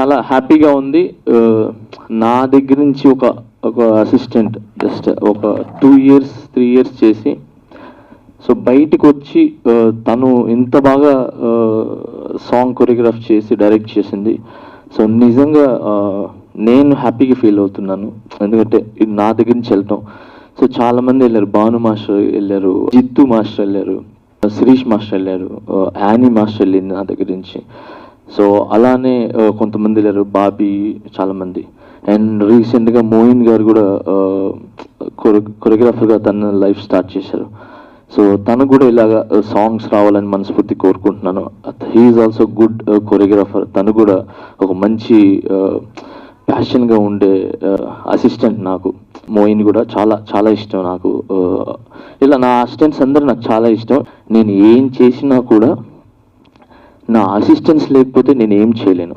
చాలా హ్యాపీగా ఉంది. నా దగ్గర నుంచి ఒక అసిస్టెంట్ జస్ట్ ఒక 2 ఇయర్స్ 3 ఇయర్స్ చేసి సో బయటికి వచ్చి తను ఇంత బాగా సాంగ్ కొరియోగ్రాఫ్ చేసి డైరెక్ట్ చేసింది. సో నిజంగా నేను హ్యాపీగా ఫీల్ అవుతున్నాను, ఎందుకంటే ఇది నా దగ్గర నుంచి వెళ్ళటం. సో చాలామంది వెళ్ళారు, భాను మాస్టర్ వెళ్ళారు, జిత్తు మాస్టర్ వెళ్ళారు, శిరీష్ మాస్టర్ వెళ్ళారు, యానీ మాస్టర్ వెళ్ళింది నా దగ్గర నుంచి. సో అలానే కొంతమంది వెళ్ళారు, బాబీ, చాలామంది. అండ్ రీసెంట్గా మోయిన్ గారు కూడా కొరియోగ్రాఫర్గా తన లైఫ్ స్టార్ట్ చేశారు. సో తను కూడా ఇలాగా సాంగ్స్ రావాలని మనస్ఫూర్తి కోరుకుంటున్నాను. He is also good choreographer. తను కూడా ఒక మంచి ప్యాషన్గా ఉండే అసిస్టెంట్. నాకు మోయిన్ కూడా చాలా చాలా ఇష్టం నాకు. ఇలా నా అసిస్టెంట్స్ అందరూ నాకు చాలా ఇష్టం. నేను ఏం చేసినా కూడా నా అసిస్టెంట్స్ లేకపోతే నేను ఏం చేయలేను.